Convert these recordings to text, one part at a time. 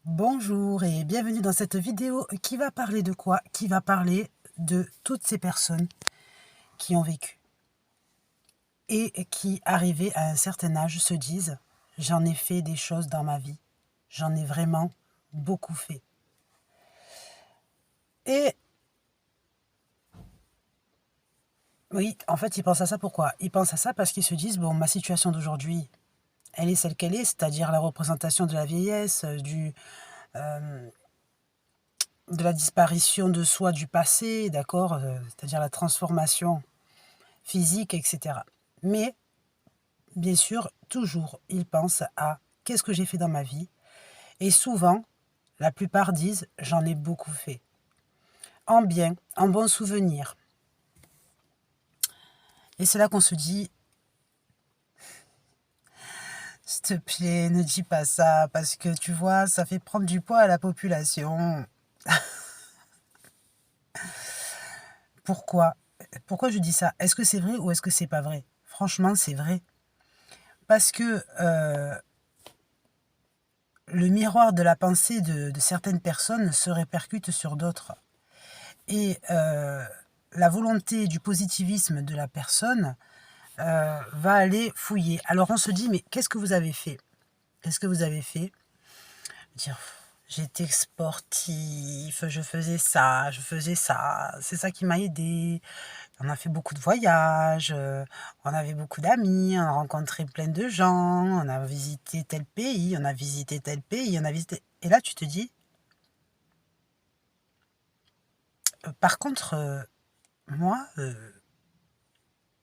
Bonjour et bienvenue dans cette vidéo qui va parler de quoi? Qui va parler de toutes ces personnes qui ont vécu et qui, arrivées à un certain âge, se disent: «J'en ai fait des choses dans ma vie, j'en ai vraiment beaucoup fait». Et oui, en fait, ils pensent à ça pourquoi? Ils pensent à ça parce qu'ils se disent: «Bon, ma situation d'aujourd'hui, elle est celle qu'elle est, c'est-à-dire la représentation de la vieillesse, hem, de la disparition de soi du passé, d'accord? C'est-à-dire la transformation physique et cetera». Mais bien sûr, toujours, ils pensent à: «Qu'est-ce que j'ai fait dans ma vie?» Et souvent, la plupart disent: «J'en ai beaucoup fait». En bien, en bons souvenirs. Et c'est là qu'on se dit: «S'il te plaît, ne dis pas ça, parce que tu vois, ça fait prendre du poids à la population». Pourquoi? Pourquoi je dis ça? Est-ce que c'est vrai ou est-ce que c'est pas vrai? Franchement, c'est vrai. Parce que, le miroir de la pensée de certaines personnes se répercute sur d'autres. Et la volonté du positivisme de la personne, va aller fouiller. Alors on se dit: «Mais qu'est-ce que vous avez fait? Qu'est-ce que vous avez fait?» Dire: «J'étais sportif, je faisais ça, je faisais ça, c'est ça qui m'a aidé. On a fait beaucoup de voyages, on avait beaucoup d'amis, on a rencontré plein de gens, on a visité tel pays, on a visité tel pays, on a visité», et là tu te dis: «Par contre, moi,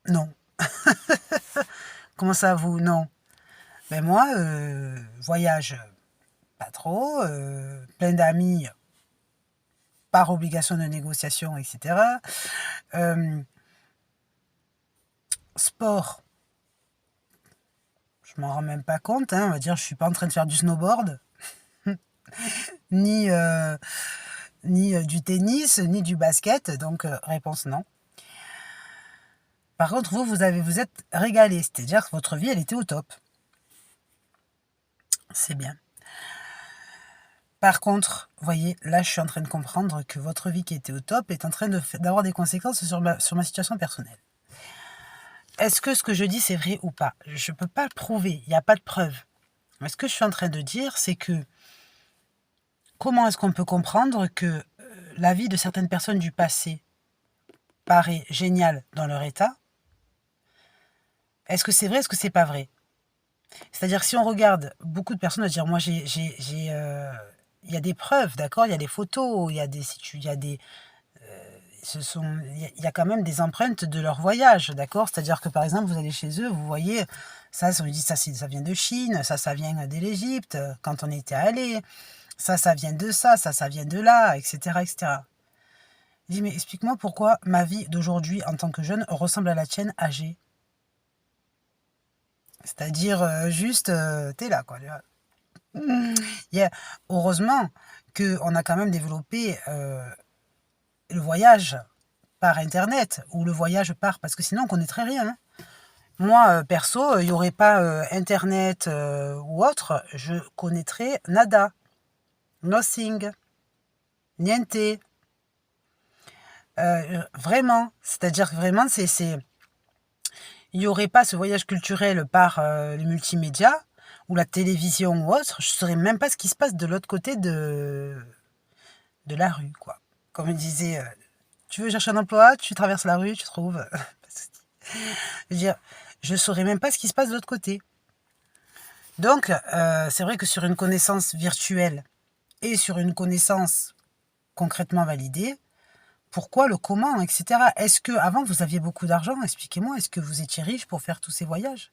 non». «Comment ça vous, non?» «Ben moi, voyage, pas trop, plein d'amis, par obligation de négociation et cetera. Hem, Sport, je m'en rends même pas compte, hein, on va dire, je suis pas en train de faire du snowboard, ni, du tennis, ni du basket, donc réponse non. Par contre, vous êtes régalé, c'est-à-dire que votre vie, elle était au top. C'est bien. Par contre, vous voyez, là, je suis en train de comprendre que votre vie qui était au top est en train d'avoir des conséquences sur ma situation personnelle. Est-ce que ce que je dis, c'est vrai ou pas? Je ne peux pas le prouver, il n'y a pas de preuve. Mais ce que je suis en train de dire, c'est que comment est-ce qu'on peut comprendre que la vie de certaines personnes du passé paraît géniale dans leur état? Est-ce que c'est vrai, est-ce que c'est pas vrai? C'est-à-dire, si on regarde, beaucoup de personnes vont dire: «Moi, il y a des preuves, d'accord? Il y a des photos, il y a des il y a des, il y a quand même des empreintes de leur voyage, d'accord?» C'est-à-dire que, par exemple, vous allez chez eux, vous voyez, ça, on dit: Ça vient de Chine, ça vient de l'Égypte, quand on était allé. Ça vient de ça vient de là, et cetera, et cetera. Je dis: «Mais explique-moi pourquoi ma vie d'aujourd'hui en tant que jeune ressemble à la tienne âgée?» C'est-à-dire, juste, tu là, quoi, tu vois? Il y a Heureusement qu'on a quand même développé, le voyage par internet, ou le voyage par, parce que sinon on connaîtrait rien, hein. Moi, perso, il y aurait pas, internet, ou autre, je connaîtrais nada, nothing, niente. Vraiment, c'est-à-dire que vraiment il y aurait pas ce voyage culturel par, les multimédias ou la télévision ou autre, je saurais même pas ce qui se passe de l'autre côté de la rue, quoi. Comme il disait, «Tu veux chercher un emploi, tu traverses la rue, tu trouves». Pas de souci. Je veux dire, je saurais même pas ce qui se passe de l'autre côté. Donc c'est vrai que sur une connaissance virtuelle et sur une connaissance concrètement validée, pourquoi, le comment, et cetera? Est-ce qu'avant vous aviez beaucoup d'argent? Expliquez-moi, est-ce que vous étiez riche pour faire tous ces voyages?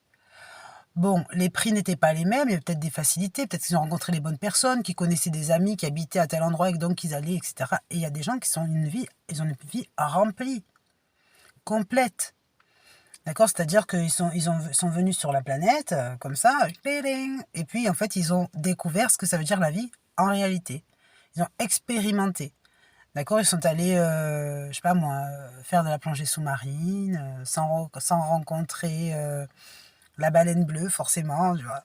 Bon, les prix n'étaient pas les mêmes, il y avait peut-être des facilités, peut-être qu'ils ont rencontré les bonnes personnes, qui connaissaient des amis qui habitaient à tel endroit et donc ils allaient, et cetera. Et il y a des gens qui ils ont une vie remplie, complète. D'accord? C'est-à-dire qu'ils sont venus sur la planète, comme ça, péling, et puis en fait, ils ont découvert ce que ça veut dire la vie en réalité. Ils ont expérimenté. D'accord? Ils sont allés, je sais pas moi, faire de la plongée sous-marine, sans rencontrer, la baleine bleue forcément, tu vois?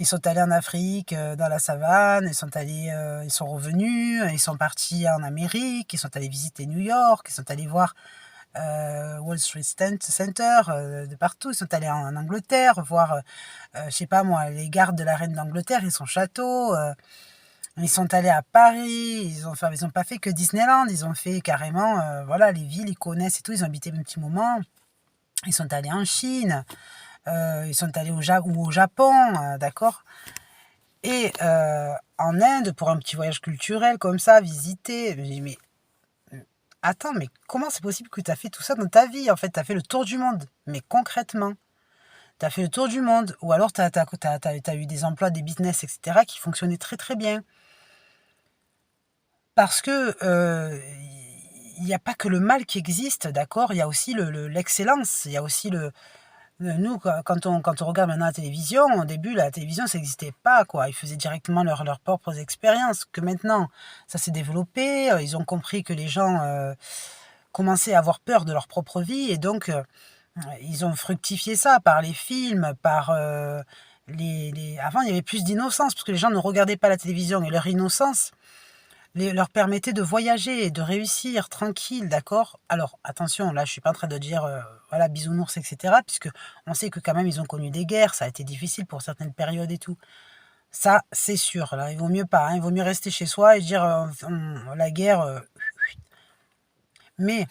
Ils sont allés en Afrique, dans la savane, ils sont revenus, ils sont partis en Amérique, ils sont allés visiter New York, ils sont allés voir Wall Street Center, de partout. Ils sont allés en Angleterre voir, je sais pas moi, les gardes de la reine d'Angleterre et son château. Ils sont allés à Paris, ils ont pas fait que Disneyland, ils ont fait carrément, voilà, les villes, ils connaissent et tout. Ils ont habité un petit moment. Ils sont allés en Chine, ils sont allés au Japon, d'accord. Et en Inde, pour un petit voyage culturel comme ça, visiter. Je me dis, mais attends, mais comment c'est possible que tu as fait tout ça dans ta vie? En fait, tu as fait le tour du monde. Mais concrètement, tu as fait le tour du monde. Ou alors, tu as eu des emplois, des business, etc., qui fonctionnaient très très bien. Parce que il n'y a pas que le mal qui existe, d'accord? Il y a aussi l'excellence. Il y a aussi nous, quand on regarde maintenant la télévision, au début, la télévision, ça n'existait pas, quoi. Ils faisaient directement leurs propres expériences. Que maintenant, ça s'est développé. Ils ont compris que les gens commençaient à avoir peur de leur propre vie. Et donc, ils ont fructifié ça par les films, par Avant, il y avait plus d'innocence, parce que les gens ne regardaient pas la télévision. Et leur innocence leur permettait de voyager et de réussir tranquille, d'accord? Alors, attention, là, je suis pas en train de dire, voilà, bisounours, etc., puisque on sait que quand même, ils ont connu des guerres, ça a été difficile pour certaines périodes et tout. Ça, c'est sûr, là, il vaut mieux pas, hein, il vaut mieux rester chez soi et dire, la guerre, mais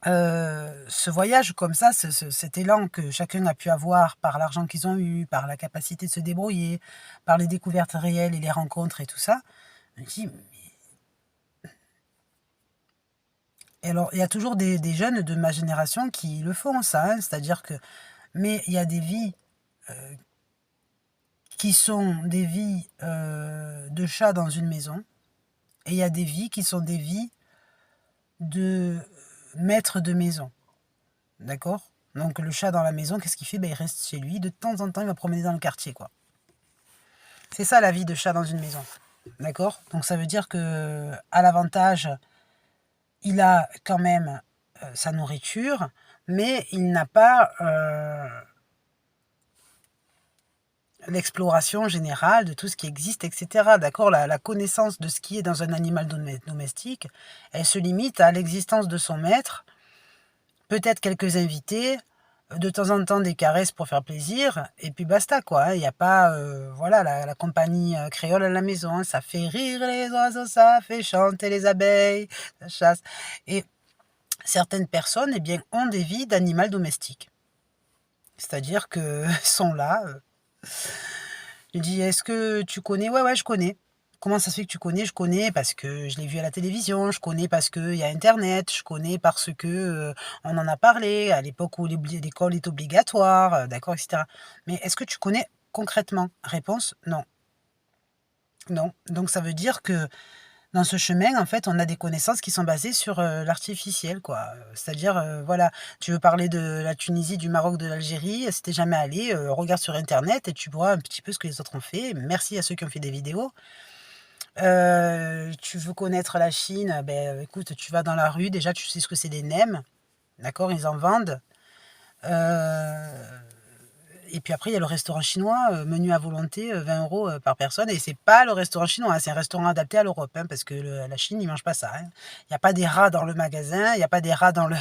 ce voyage comme ça, cet élan que chacun a pu avoir par l'argent qu'ils ont eu, par la capacité de se débrouiller, par les découvertes réelles et les rencontres et tout ça, je me dis, et alors, il y a toujours des jeunes de ma génération qui le font, ça, hein, c'est-à-dire que, mais il y a des vies qui sont des vies de chats dans une maison, et il y a des vies qui sont des vies de maître de maison, d'accord? Donc le chat dans la maison, qu'est-ce qu'il fait? Ben, il reste chez lui, de temps en temps, il va promener dans le quartier, quoi. C'est ça la vie de chat dans une maison, d'accord? Donc ça veut dire que à l'avantage, il a quand même sa nourriture, mais il n'a pas l'exploration générale de tout ce qui existe, etc. D'accord? La connaissance de ce qui est dans un animal domestique, elle se limite à l'existence de son maître, peut-être quelques invités, de temps en temps des caresses pour faire plaisir, et puis basta, quoi, hein. Il n'y a pas, voilà, la compagnie créole à la maison, hein. Ça fait rire les oiseaux, ça fait chanter les abeilles, ça chasse. Et certaines personnes, eh bien, ont des vies d'animal domestique. C'est-à-dire que sont là. Je dis: «Est-ce que tu connais?» «Ouais, ouais, je connais». «Comment ça se fait que tu connais?» «Je connais parce que je l'ai vu à la télévision, je connais parce qu'il y a internet, je connais parce que, on en a parlé à l'époque où l'école est obligatoire, d'accord et cetera». «Mais est-ce que tu connais concrètement?» Réponse: «Non, non». Donc ça veut dire que dans ce chemin, en fait, on a des connaissances qui sont basées sur, l'artificiel, quoi. C'est-à-dire, voilà, tu veux parler de la Tunisie, du Maroc, de l'Algérie, si tu jamais allé, regarde sur internet et tu vois un petit peu ce que les autres ont fait. Merci à ceux qui ont fait des vidéos. Tu veux connaître la Chine, ben écoute, tu vas dans la rue, déjà tu sais ce que c'est des nems, d'accord? Ils en vendent. Et puis après, il y a le restaurant chinois, menu à volonté, 20 € par personne, et c'est pas le restaurant chinois, hein, c'est un restaurant adapté à l'Europe, hein, parce que la Chine, ils mangent pas ça, hein. Il y a pas des rats dans le magasin, il y a pas des rats dans le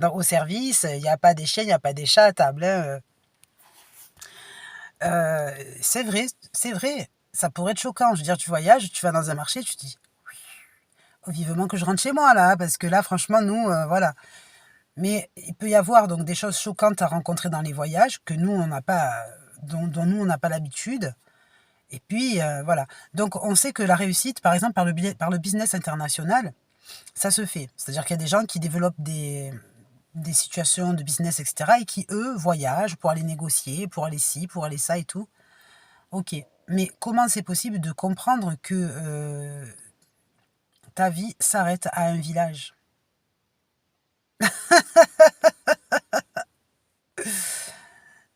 au service, il y a pas des chiens, il y a pas des chats à table, hein. C'est vrai, ça pourrait être choquant. Je veux dire, tu voyages, tu vas dans un marché, tu te dis: «Oh vivement que je rentre chez moi là, parce que là franchement nous, voilà». Mais il peut y avoir donc des choses choquantes à rencontrer dans les voyages que nous on n'a pas, dont nous on n'a pas l'habitude, et puis, voilà. Donc on sait que la réussite, par exemple par le business international, ça se fait. C'est-à-dire qu'il y a des gens qui développent des situations de business et cetera, et qui eux voyagent pour aller négocier, pour aller ci, pour aller ça et tout. OK. Mais comment c'est possible de comprendre que, ta vie s'arrête à un village?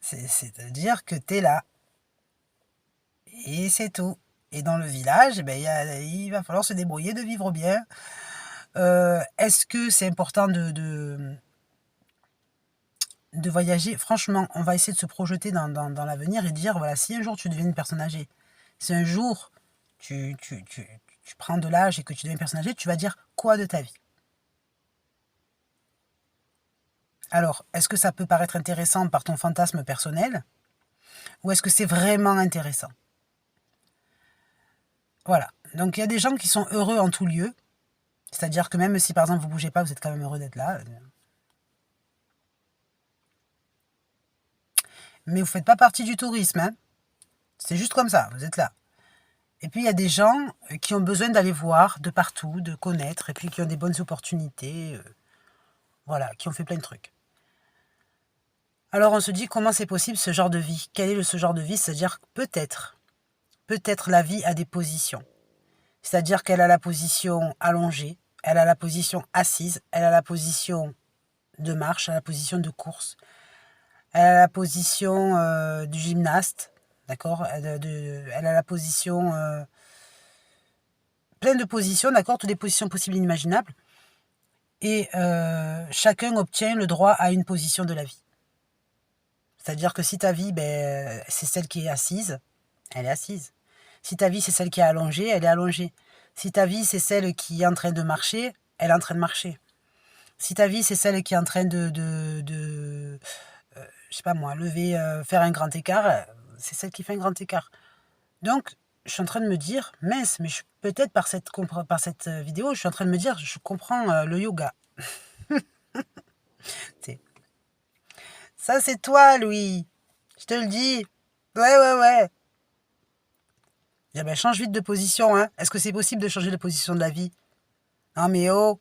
C'est-à-dire que tu es là et c'est tout. Et dans le village, eh beh, il va falloir se débrouiller, de vivre bien. Est-ce que c'est important de voyager. Franchement, on va essayer de se projeter dans l'avenir et dire, voilà, si un jour tu deviens une personne âgée, si un jour tu prends de l'âge et que tu deviens une personne âgée, tu vas dire quoi de ta vie? Alors, est-ce que ça peut paraître intéressant par ton fantasme personnel ou est-ce que c'est vraiment intéressant? Voilà. Donc, il y a des gens qui sont heureux en tout lieu. C'est-à-dire que même si, par exemple, vous bougez pas, vous êtes quand même heureux d'être là. Mais vous faites pas partie du tourisme, hein. C'est juste comme ça, vous êtes là. Et puis, il y a des gens qui ont besoin d'aller voir de partout, de connaître, et puis qui ont des bonnes opportunités, voilà, qui ont fait plein de trucs. Alors, on se dit, comment c'est possible ce genre de vie? Quel est ce genre de vie? C'est-à-dire que peut-être la vie a des positions. C'est-à-dire qu'elle a la position allongée, elle a la position assise, elle a la position de marche, elle a la position de course, elle a la position du gymnaste, d'accord, elle a la position... plein de positions, d'accord, toutes les positions possibles et inimaginables. Et chacun obtient le droit à une position de la vie. C'est-à-dire que si ta vie, ben, c'est celle qui est assise, elle est assise. Si ta vie, c'est celle qui est allongée, elle est allongée. Si ta vie, c'est celle qui est en train de marcher, elle est en train de marcher. Si ta vie, c'est celle qui est en train je sais pas moi, faire un grand écart, c'est celle qui fait un grand écart. Donc, je suis en train de me dire, mince, mais peut-être par cette vidéo, je suis en train de me dire, je comprends le yoga. T'sais. Ça, c'est toi, Louis. Je te le dis. Ouais. Eh ben, change vite de position, hein. Est-ce que c'est possible de changer de position de la vie? Non, mais oh.